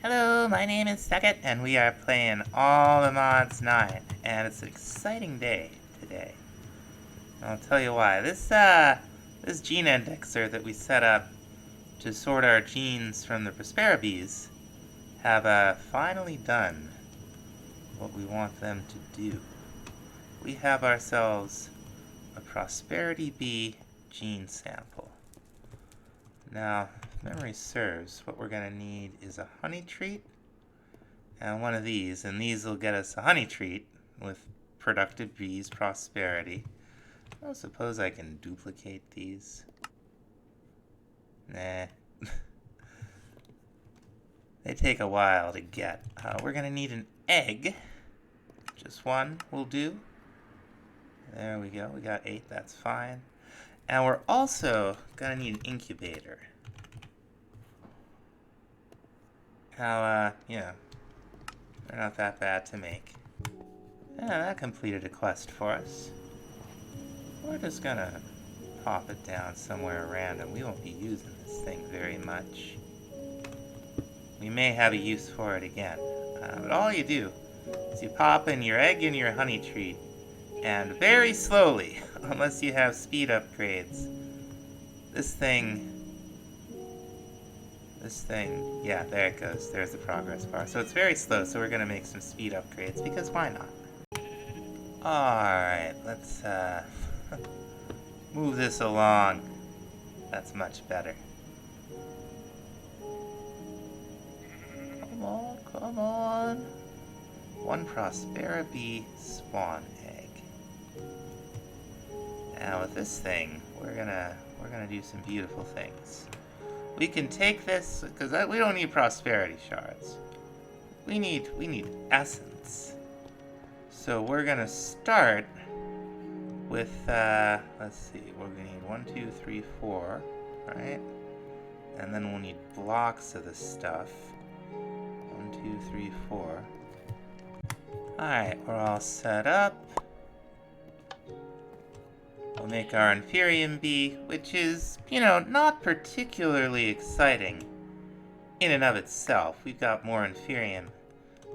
Hello, my name is Second, and we are playing All the Mods 9, and it's an exciting day today. I'll tell you why. This gene indexer that we set up to sort our genes from the Prospera bees have finally done what we want them to do. We have ourselves a Prosperity Bee gene sample. Now, if memory serves, what we're going to need is a honey treat and one of these, and these will get us a honey treat with productive bees prosperity. I suppose I can duplicate these. Nah. They take a while to get. We're going to need an egg. Just one will do. There we go. We got 8. That's fine. And we're also going to need an incubator. Now, they're not that bad to make. Yeah, that completed a quest for us. We're just gonna pop it down somewhere random. We won't be using this thing very much. We may have a use for it again. But all you do is you pop in your egg and your honey treat, and very slowly, unless you have speed upgrades, this thing, yeah, there it goes. There's the progress bar. So it's very slow, so we're going to make some speed upgrades, because why not? Alright, let's move this along. That's much better. Come on. One Prospera Bee spawn egg. Now with this thing, we're gonna do some beautiful things. We can take this, because we don't need prosperity shards. We need essence. So we're gonna start with, let's see, we're gonna need 1, 2, 3, 4, right? And then we'll need blocks of this stuff. 1, 2, 3, 4. Alright, we're all set up. We'll make our Inferium Bee, which is, not particularly exciting in and of itself. We've got more Inferium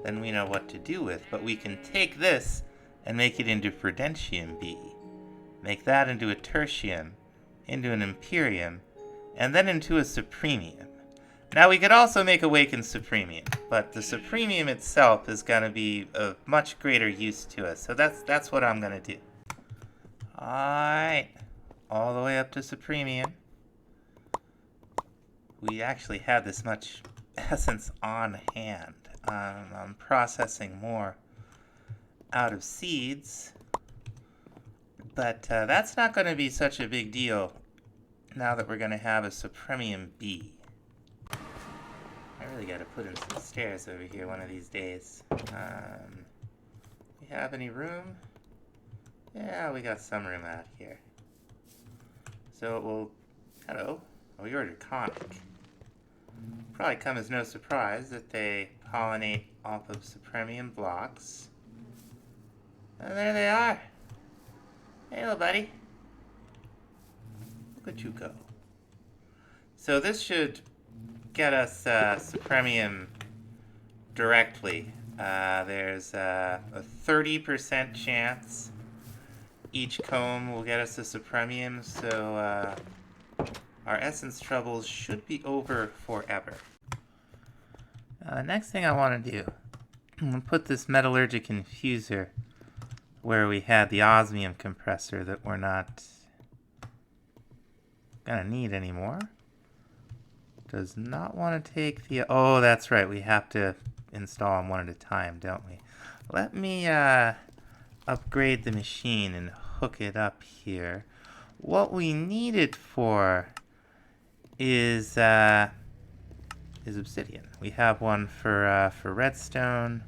than we know what to do with, but we can take this and make it into Prudentium Bee, make that into a Tertium, into an Imperium, and then into a Supremium. Now we could also make Awakened Supremium, but the Supremium itself is going to be of much greater use to us, so that's what I'm going to do. Alright, all the way up to Supremium. We actually had this much essence on hand. I'm processing more out of seeds, but that's not going to be such a big deal now that we're going to have a Supremium Bee. I really got to put in some stairs over here one of these days. We have any room? Yeah, we got some room out here. So it will... Hello. Oh, we ordered Conic. Probably come as no surprise that they pollinate off of Supremium blocks. And there they are. Hey, little buddy. Look at you go. So this should get us Supremium directly. There's a 30% chance each comb will get us a Supremium, so our essence troubles should be over forever. Next thing I want to do, I'm going to put this metallurgic infuser where we had the osmium compressor that we're not going to need anymore. Does not want to take the... Oh, that's right. We have to install them one at a time, don't we? Let me upgrade the machine and hook it up here. What we need it for is obsidian. We have one for redstone.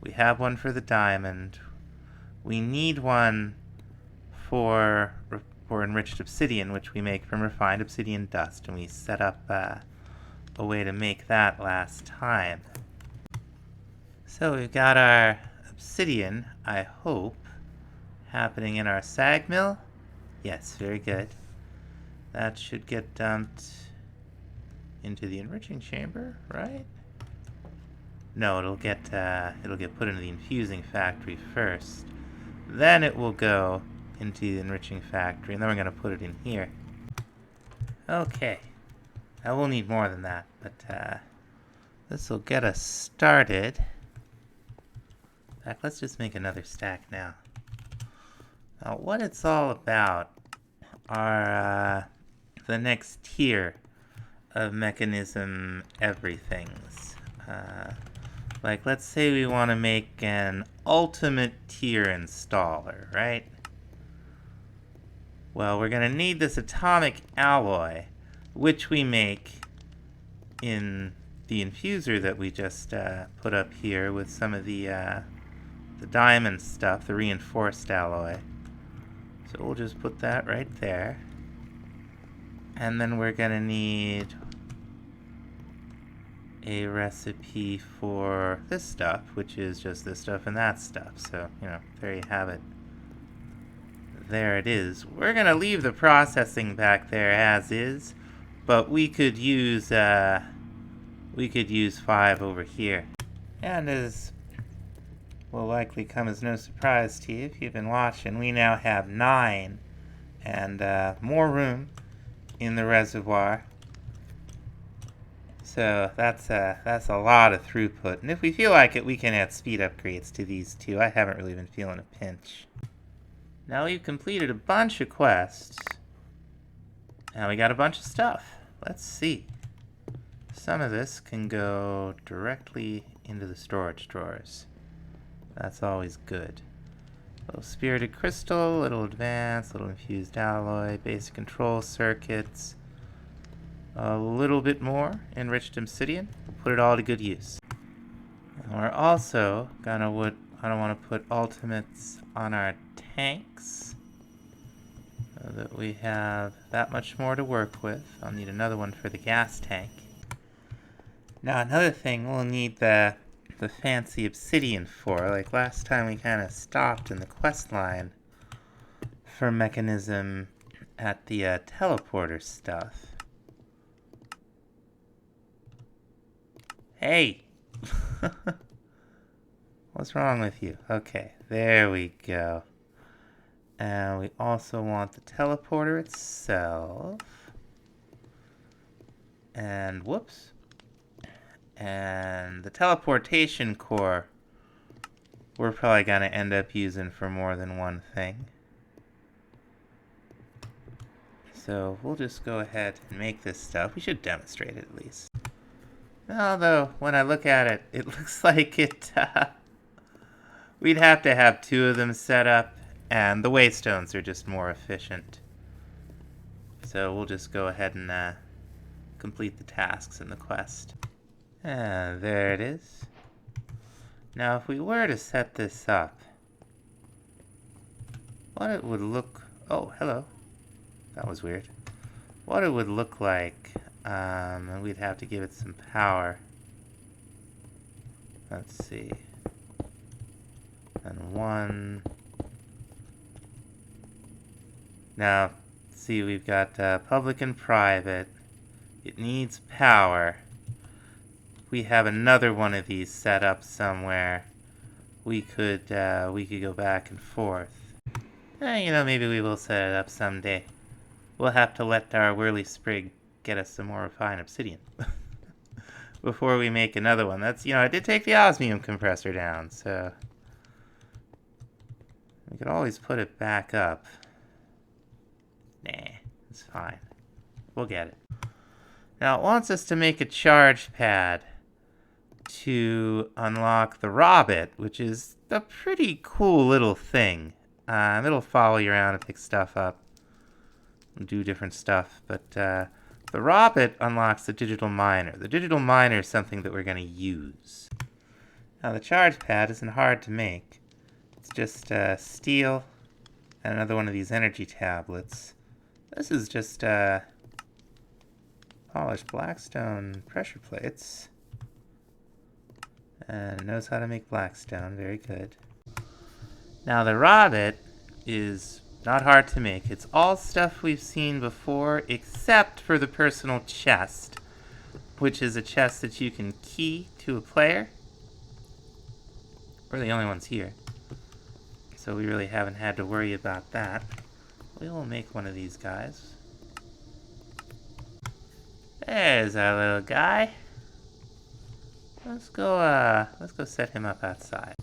We have one for the diamond. We need one for enriched obsidian, which we make from refined obsidian dust, and we set up a way to make that last time. So we've got our obsidian, I hope, happening in our sag mill. Yes, very good. That should get dumped into the enriching chamber, right? No, it'll get put into the infusing factory first. Then it will go into the enriching factory, and then we're going to put it in here. Okay. Now we'll need more than that, but this will get us started. In fact, let's just make another stack now. Now, what it's all about are the next tier of Mekanism everythings. Like, let's say we want to make an ultimate tier installer, right? Well, we're going to need this atomic alloy, which we make in the infuser that we just put up here with some of the diamond stuff, the reinforced alloy. So we'll just put that right there. And then we're going to need a recipe for this stuff, which is just this stuff and that stuff. So, you know, there you have it. There it is. We're going to leave the processing back there as is, but we could use 5 over here. And as will likely come as no surprise to you if you've been watching, we now have 9 and more room in the reservoir. So that's a lot of throughput, and if we feel like it, we can add speed upgrades to these too. I haven't really been feeling a pinch. Now we've completed a bunch of quests. Now we got a bunch of stuff. Let's see. Some of this can go directly into the storage drawers. That's always good. Little spirited crystal, little advanced, little infused alloy, basic control circuits. A little bit more enriched obsidian. We'll put it all to good use. And we're also gonna want to put ultimates on our tanks so that we have that much more to work with. I'll need another one for the gas tank. Now another thing we'll need the fancy obsidian for. Like last time we kind of stopped in the quest line for Mekanism at the teleporter stuff. Hey! What's wrong with you? Okay, there we go. And we also want the teleporter itself. And whoops. And the teleportation core we're probably going to end up using for more than one thing. So we'll just go ahead and make this stuff. We should demonstrate it at least. Although, when I look at it, it looks like we'd have to have 2 of them set up, and the waystones are just more efficient. So we'll just go ahead and complete the tasks in the quest. And there it is. Now, if we were to set this up, what it would look... Oh, hello. That was weird. What it would look like... we'd have to give it some power. Let's see. And 1. Now, see, we've got public and private. It needs power. We have another one of these set up somewhere. We could go back and forth. You know, maybe we will set it up someday. We'll have to let our whirly sprig get us some more refined obsidian before we make another one. That's, you know, I did take the osmium compressor down, so we could always put it back up. Nah, it's fine. We'll get it. Now it wants us to make a charge pad to unlock the Robot, which is a pretty cool little thing. It'll follow you around and pick stuff up and do different stuff, but the Robot unlocks the digital miner. The digital miner is something that we're going to use. Now the charge pad isn't hard to make. It's just steel and another one of these energy tablets. This is just polished blackstone pressure plates. And it knows how to make blackstone. Very good. Now the Robot is not hard to make. It's all stuff we've seen before, except for the personal chest, which is a chest that you can key to a player. We're the only ones here. So we really haven't had to worry about that. We will make one of these guys. There's our little guy. Let's go set him up outside.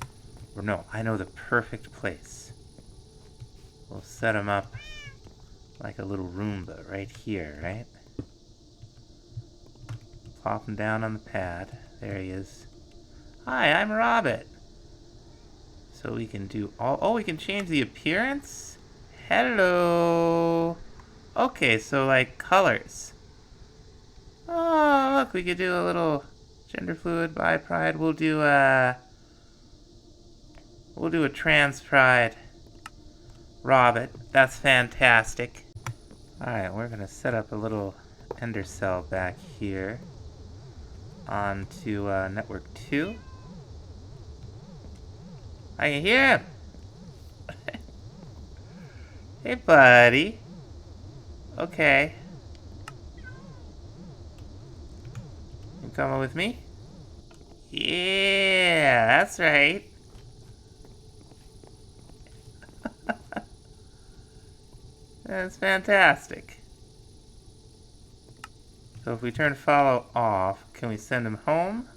Or no, I know the perfect place. We'll set him up like a little Roomba right here, right? Plop him down on the pad. There he is. Hi, I'm Robert. So we can do all... Oh, we can change the appearance? Hello. Okay, so like colors. Oh, look, we could do a little gender fluid, bi pride. We'll do a trans pride Robert. That's fantastic. Alright, we're gonna set up a little ender cell back here onto network 2. I can hear him. Hey, buddy. Okay. You coming with me? Yeah, that's right. That's fantastic. So if we turn follow off, can we send him home?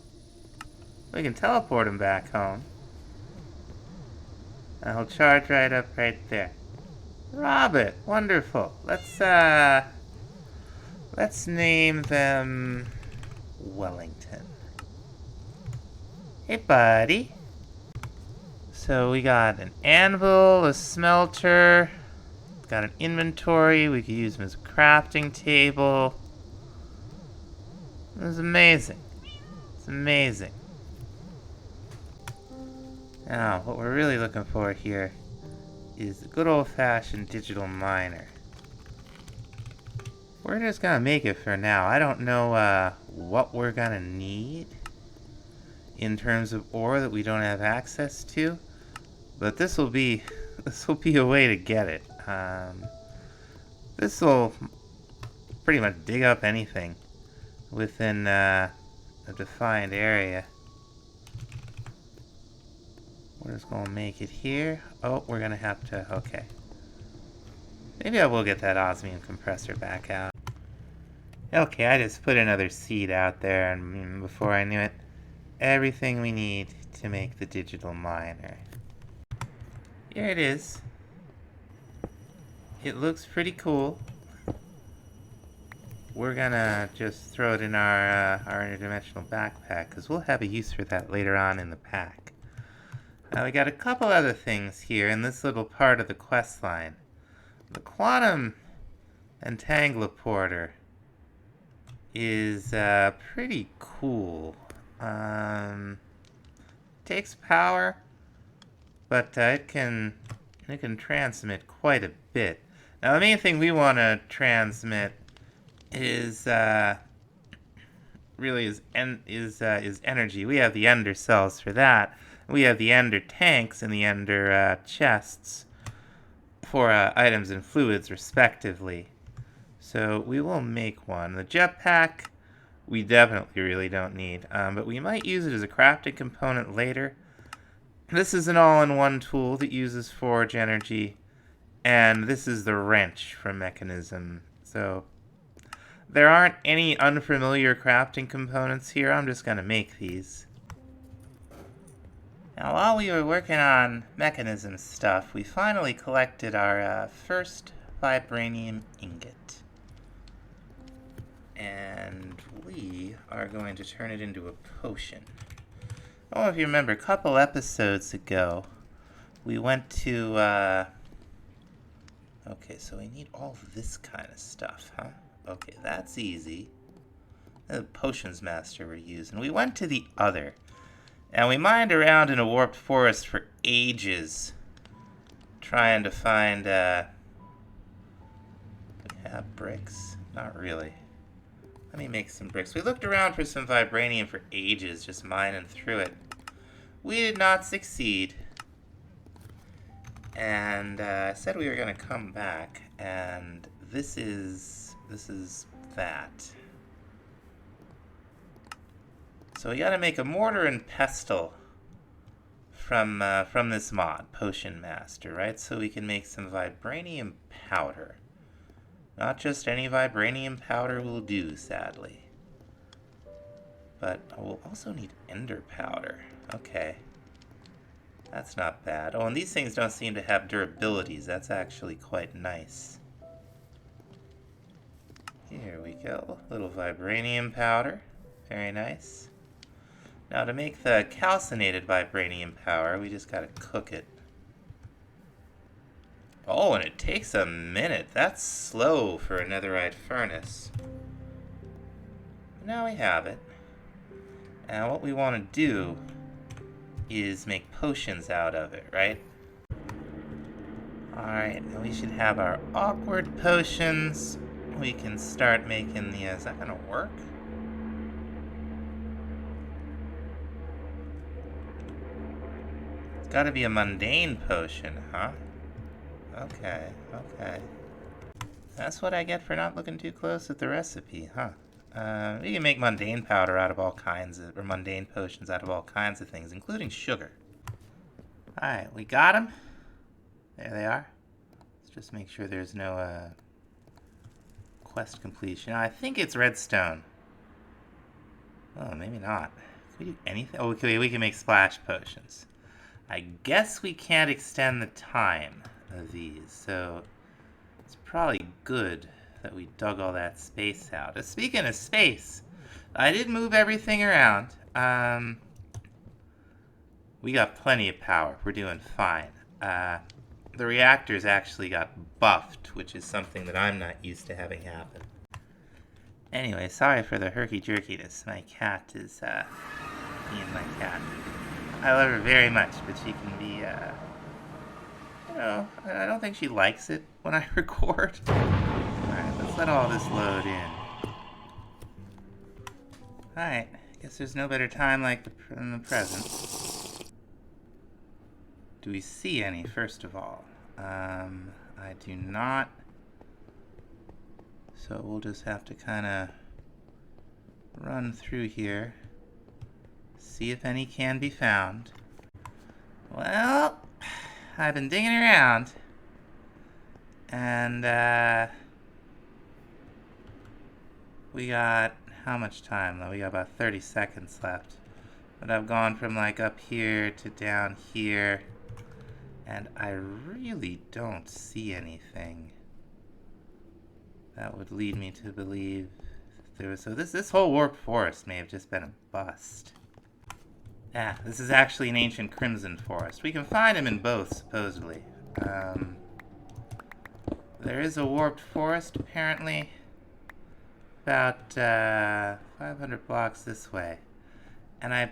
We can teleport him back home. And he'll charge right up right there. Robert, wonderful. Let's name them Wellington. Hey, buddy. So we got an anvil, a smelter, got an inventory. We could use them as a crafting table. This is amazing. It's amazing. Now, what we're really looking for here is a good old-fashioned digital miner. We're just gonna make it for now. I don't know what we're gonna need in terms of ore that we don't have access to, but this will be a way to get it. This will pretty much dig up anything within a defined area. We're just gonna make it here. Oh, we're gonna have to, okay. Maybe I will get that osmium compressor back out. Okay, I just put another seed out there, and before I knew it, everything we need to make the digital miner. Here it is. It looks pretty cool. We're gonna just throw it in our interdimensional backpack, because we'll have a use for that later on in the pack. Now we got a couple other things here in this little part of the quest line. The quantum entangloporter is pretty cool. Takes power, but it can transmit quite a bit. Now the main thing we want to transmit is really is energy. We have the ender cells for that. We have the ender tanks and the ender chests for items and fluids, respectively. So we will make one. The jetpack, we definitely really don't need, but we might use it as a crafting component later. This is an all-in-one tool that uses forge energy, and this is the wrench from Mekanism. So there aren't any unfamiliar crafting components here. I'm just going to make these. Now, while we were working on Mekanism stuff, we finally collected our first Vibranium ingot. And we are going to turn it into a potion. Oh, if you remember, a couple episodes ago, we went to, okay, so we need all this kind of stuff, huh? Okay, that's easy. The potions master we're using. We went to the other. And we mined around in a warped forest for ages, trying to find, do we have bricks? Not really. Let me make some bricks. We looked around for some vibranium for ages, just mining through it. We did not succeed. And I said we were going to come back, and this is that. So we got to make a mortar and pestle from this mod, Potion Master, right? So we can make some Vibranium powder. Not just any Vibranium powder will do, sadly. But we'll also need Ender powder. Okay. That's not bad. Oh, and these things don't seem to have durabilities. That's actually quite nice. Here we go. Little Vibranium powder. Very nice. Now to make the calcinated Vibranium powder, we just gotta cook it. Oh, and it takes a minute. That's slow for a netherite furnace. Now we have it. And what we want to do is make potions out of it, right? Alright, now we should have our awkward potions. We can start making the... Is that gonna work? It's gotta be a mundane potion, huh? Okay, okay. That's what I get for not looking too close at the recipe, huh? We can make mundane powder out of all kinds of... or mundane potions out of all kinds of things, including sugar. Alright, we got them. There they are. Let's just make sure there's no, quest completion. I think it's redstone. Oh, maybe not. Can we do anything? Oh, okay, we can make splash potions. I guess we can't extend the time of these, so it's probably good that we dug all that space out. Speaking of space, I did move everything around. We got plenty of power. We're doing fine. The reactors actually got buffed, which is something that I'm not used to having happen. Anyway, sorry for the herky-jerkiness. My cat is, being my cat. I love her very much, but she can be, you know, I don't think she likes it when I record. Alright, let's let all this load in. Alright, guess there's no better time than the present. Do we see any, first of all? I do not. So we'll just have to kind of run through here. See if any can be found. Well, I've been digging around. And, we got, how much time though? We got about 30 seconds left. But I've gone from like up here to down here. And I really don't see anything that would lead me to believe there was... So this whole warped forest may have just been a bust. Yeah, this is actually an ancient crimson forest. We can find them in both, supposedly. There is a warped forest, apparently, about 500 blocks this way. And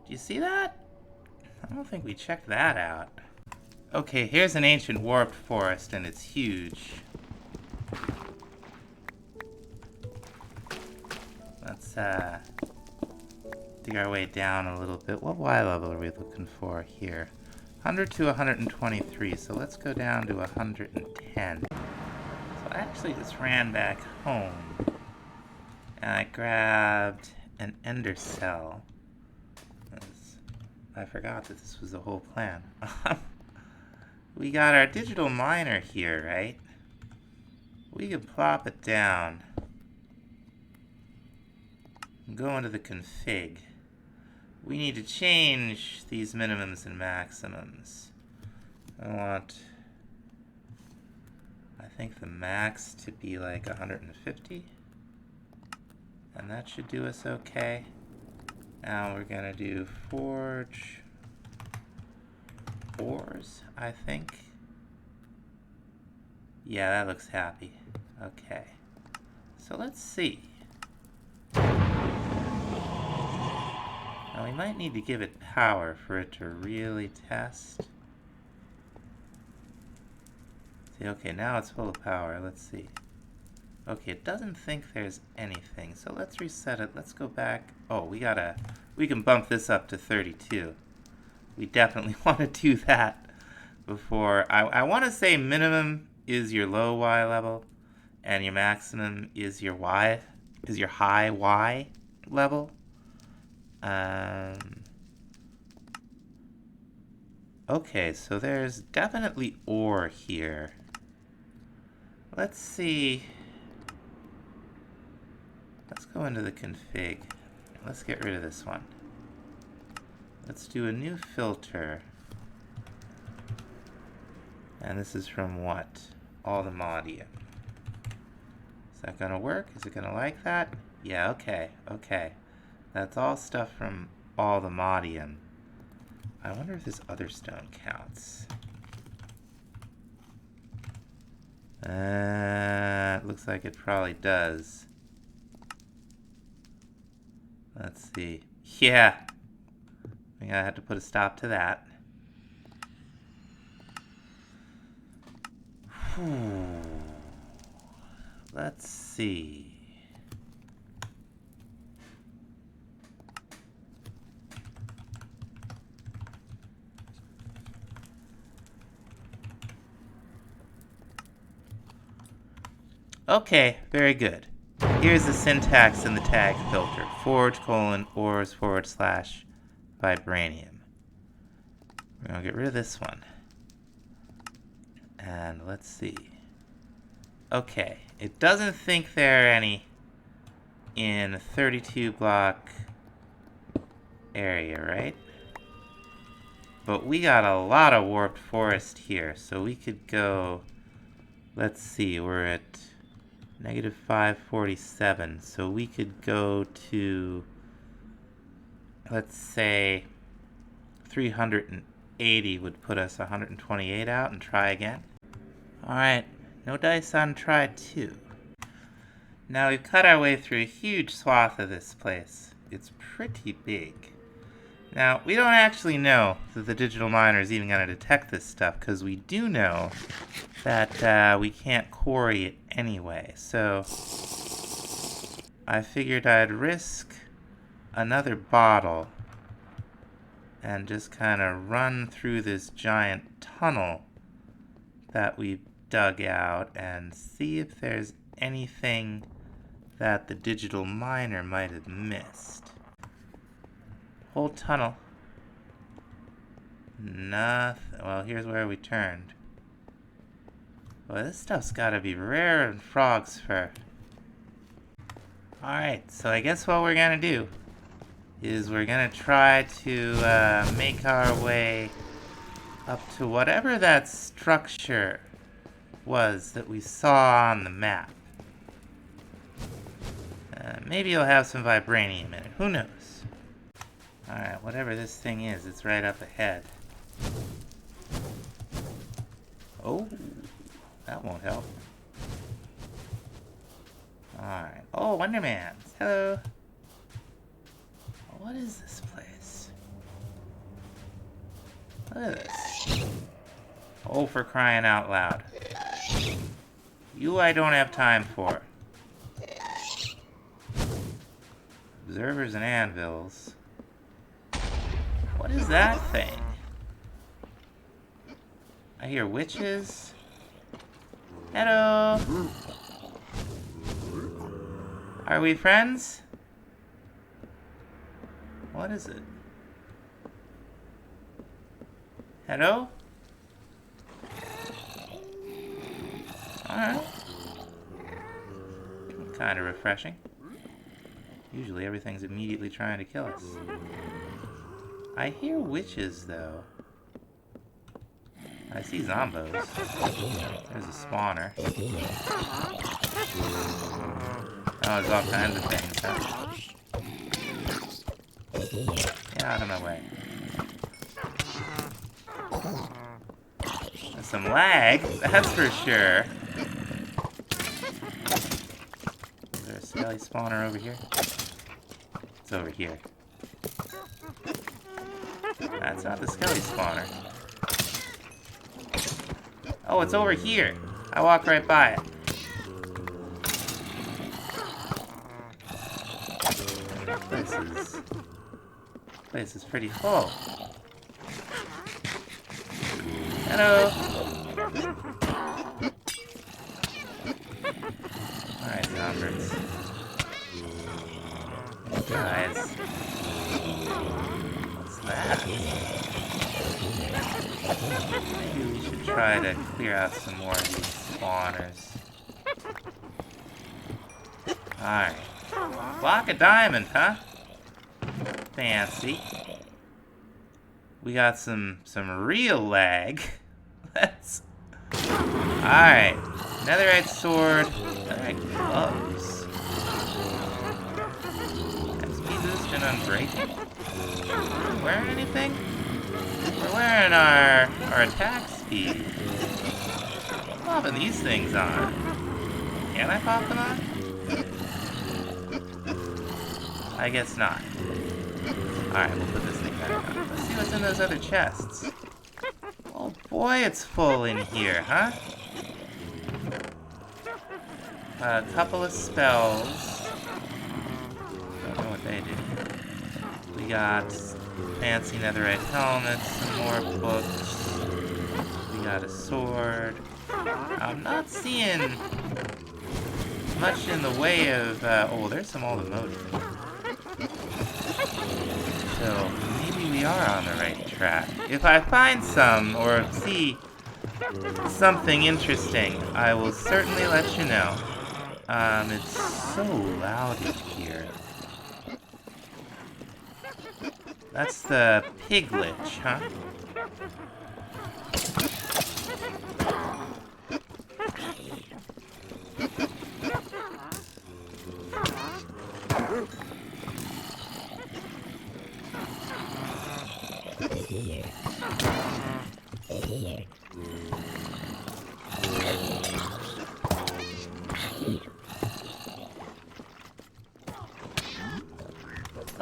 do you see that? I don't think we checked that out. Okay, here's an ancient warped forest, and it's huge. Let's dig our way down a little bit. What Y level are we looking for here? 100 to 123, so let's go down to 110. So I actually just ran back home, and I grabbed an ender cell. I forgot that this was the whole plan. We got our digital miner here, right? We can plop it down. Go into the config. We need to change these minimums and maximums. I think the max to be like 150. And that should do us okay. Now we're gonna do forge ores, I think. Yeah, that looks happy. Okay. So let's see. Now we might need to give it power for it to really test. See, okay, now it's full of power. Let's see. Okay, it doesn't think there's anything, so let's reset it. Let's go back. Oh, we can bump this up to 32. We definitely want to do that before. I want to say minimum is your low Y level, and your maximum is your high Y level. Okay, so there's definitely ore here. Let's see. Let's go into the config. Let's get rid of this one. Let's do a new filter. And this is from what? All the Modium. Is that gonna work? Is it gonna like that? Yeah, okay, okay. That's all stuff from all the Modium. I wonder if this other stone counts. It looks like it probably does. Let's see. Yeah! I think I had to put a stop to that. Let's see. Okay, very good. Here's the syntax in the tag filter. Forge : ores / Vibranium. We're going to get rid of this one. And let's see. Okay, it doesn't think there are any in 32 block area, right? But we got a lot of warped forest here, so we could go, let's see, we're at negative 547, so we could go to, let's say, 380 would put us 128 out, and try again. Alright, no dice on try 2. Now we've cut our way through a huge swath of this place. It's pretty big. Now, we don't actually know that the digital miner is even going to detect this stuff, because we do know that we can't quarry it anyway. So, I figured I'd risk another bottle and just kind of run through this giant tunnel that we dug out and see if there's anything that the digital miner might have missed. Whole tunnel. Nothing. Well, here's where we turned. Well, this stuff's gotta be rare in frog's fur. Alright, so I guess what we're gonna do is we're gonna try to make our way up to whatever that structure was that we saw on the map. Maybe it'll have some vibranium in it. Who knows? Alright, whatever this thing is, it's right up ahead. Oh, that won't help. Alright. Oh, Wonderman. Hello. What is this place? Look at this. Oh, for crying out loud. You I don't have time for. Observers and anvils. What is that thing? I hear witches. Hello. Are we friends? What is it? Hello? Alright. Kind of refreshing. Usually everything's immediately trying to kill us. I hear witches, though. I see zombos. There's a spawner. Oh, there's all kinds of things, huh? Get out of my way. There's some lag, that's for sure. Is there a skelly spawner over here? It's over here. That's not the skelly spawner. Oh, it's over here. I walked right by it. Place is pretty full. Hello. Alright, zombies. Guys. What's that? Maybe we should try to clear out some more of these spawners. Alright. Block of diamond, huh? Fancy. We got some real lag. Let's... Alright. Netherite sword. Netherite gloves. XP boost and unbreaking. Are we wearing anything? We're wearing our attack speed. I'm popping these things on. Can I pop them on? I guess not. Alright, we'll put this thing back on. Let's see what's in those other chests. Oh boy, it's full in here, huh? A couple of spells. Don't know what they do. We got fancy netherite helmets, some more books. We got a sword. I'm not seeing much in the way of, oh, there's some old emoji. So, maybe we are on the right track. If I find some, or see something interesting, I will certainly let you know. It's so loud in here. That's the piglich, huh?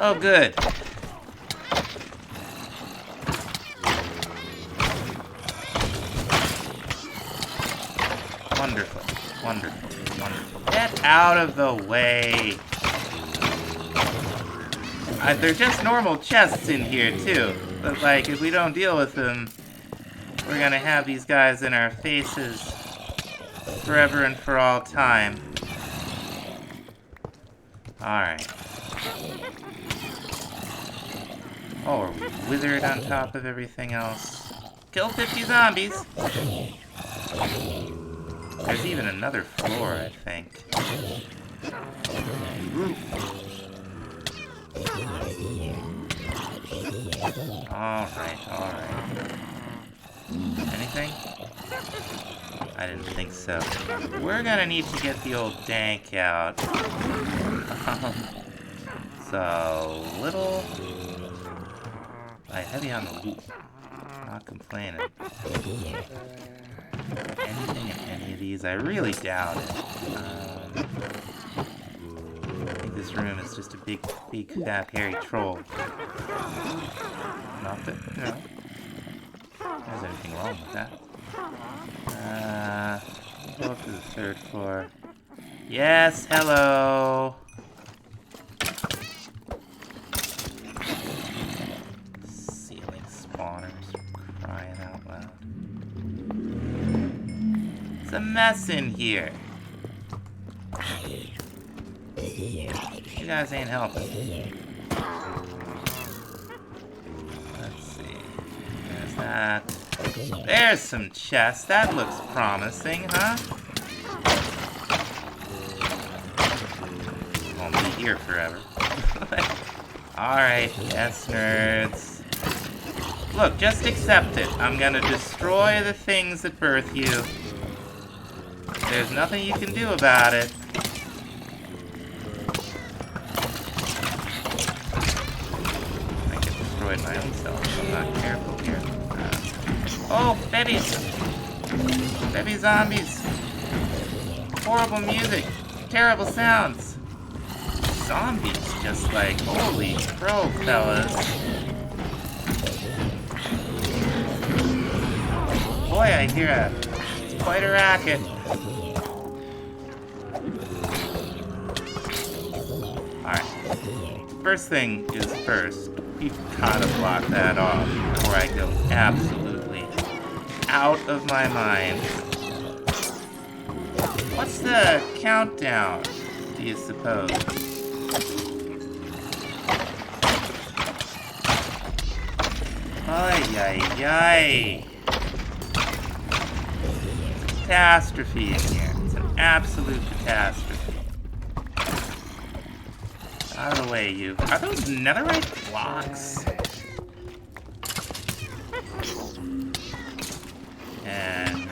Oh, good. Wonderful, wonderful, wonderful. Get out of the way. They're just normal chests in here, too. But, like, if we don't deal with them, we're gonna have these guys in our faces forever and for all time. Alright. Oh, are we withered on top of everything else? Kill 50 zombies! There's even another floor, I think. Alright, alright. Anything? I didn't think so. We're gonna need to get the old dank out. So, little... heavy on the loot. Not complaining. Anything in any of these? I really doubt it. I think this room is just a big, fat, hairy troll. Not that, you know, there's anything wrong with that. Go up to the 3rd floor. Yes, hello! Ceiling spawners, crying out loud. It's a mess in here. You guys ain't helping. Let's see. There's that. There's some chests. That looks promising, huh? Won't be here forever. Alright, yes, nerds. Look, just accept it. I'm gonna destroy the things that birth you. There's nothing you can do about it. I get destroyed my own self if I'm not careful here. Oh, babies! Baby zombies! Horrible music! Terrible sounds! Zombies, just like, holy crow, fellas. Boy, I hear quite a racket. Alright. First thing is first. We've gotta block that off before I go absolutely out of my mind. What's the countdown, do you suppose? Ay, ay, ay. Catastrophe in here. It's an absolute catastrophe. Out of the way, you. Are those netherite blocks? And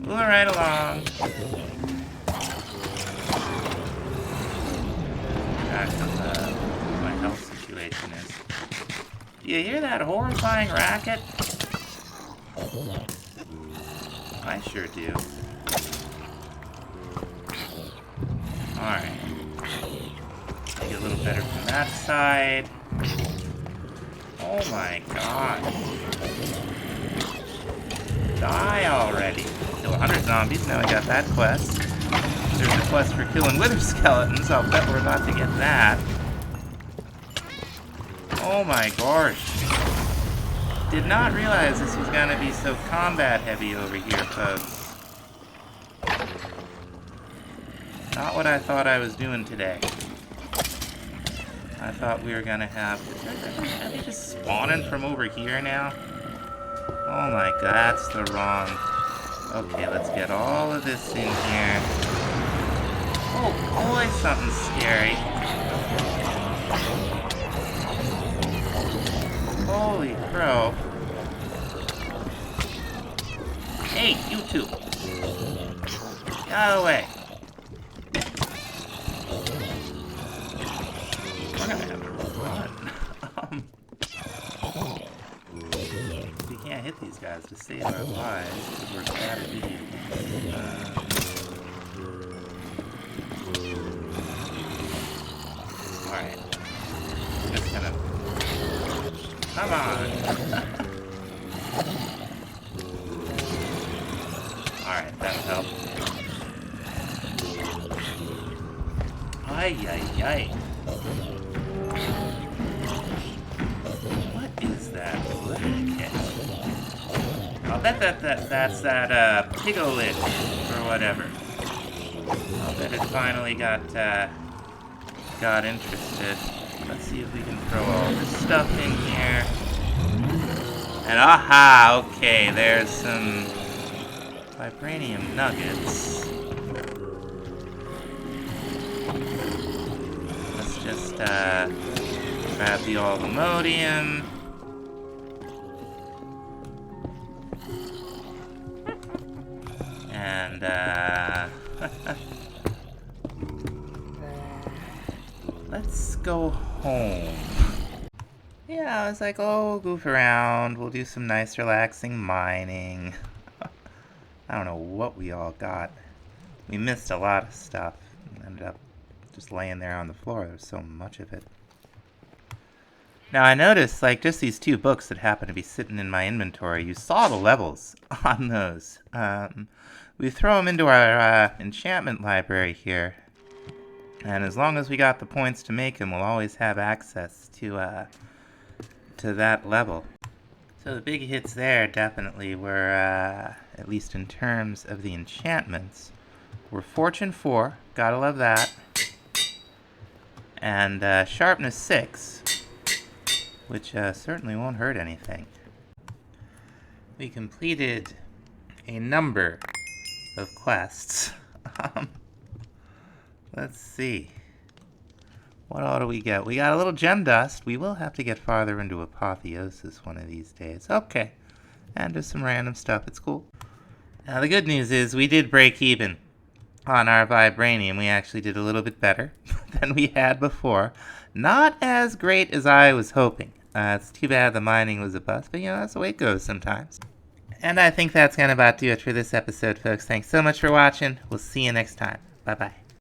moving right along. Back to what my health situation is. Do you hear that horrifying racket? I sure do. Alright. Make it a little better from that side. Oh my god. Die already. Kill 100 zombies, now I got that quest. There's a quest for killing wither skeletons, I'll bet we're about to get that. Oh my gosh. Did not realize this was gonna be so combat heavy over here, folks. Not what I thought I was doing today. I thought we were gonna have... Are they just spawning from over here now? Oh my god, that's the wrong... Okay, let's get all of this in here. Oh boy, something's scary. Holy crow. Hey, you two. Get out of the way. We're gonna have fun. We can't hit these guys to save our lives because we're bad at video games. Alright. Just gonna... Come on! Alright, that'll help. Ay, ay, ay. What is that? Okay. I'll bet that's that pigolith or whatever. I'll bet it finally got interested. Let's see if we can throw all this stuff in here. And aha, okay, there's some Vibranium nuggets. Let's just grab the Alvimodium. And let's go home. Yeah, I was like, oh, we'll goof around. We'll do some nice, relaxing mining. I don't know what we all got. We missed a lot of stuff. Ended up just laying there on the floor. There's so much of it. Now, I noticed, like, just these 2 books that happen to be sitting in my inventory. You saw the levels on those. We throw them into our enchantment library here. And as long as we got the points to make them, we'll always have access to that level. So the big hits there definitely were, at least in terms of the enchantments, were Fortune 4, gotta love that, and Sharpness 6, which certainly won't hurt anything. We completed a number of quests. Let's see. What all do we get? We got a little gem dust. We will have to get farther into Apotheosis one of these days. Okay. And just some random stuff. It's cool. Now, the good news is we did break even on our Vibranium. We actually did a little bit better than we had before. Not as great as I was hoping. It's too bad the mining was a bust, but, you know, that's the way it goes sometimes. And I think that's going to about do it for this episode, folks. Thanks so much for watching. We'll see you next time. Bye-bye.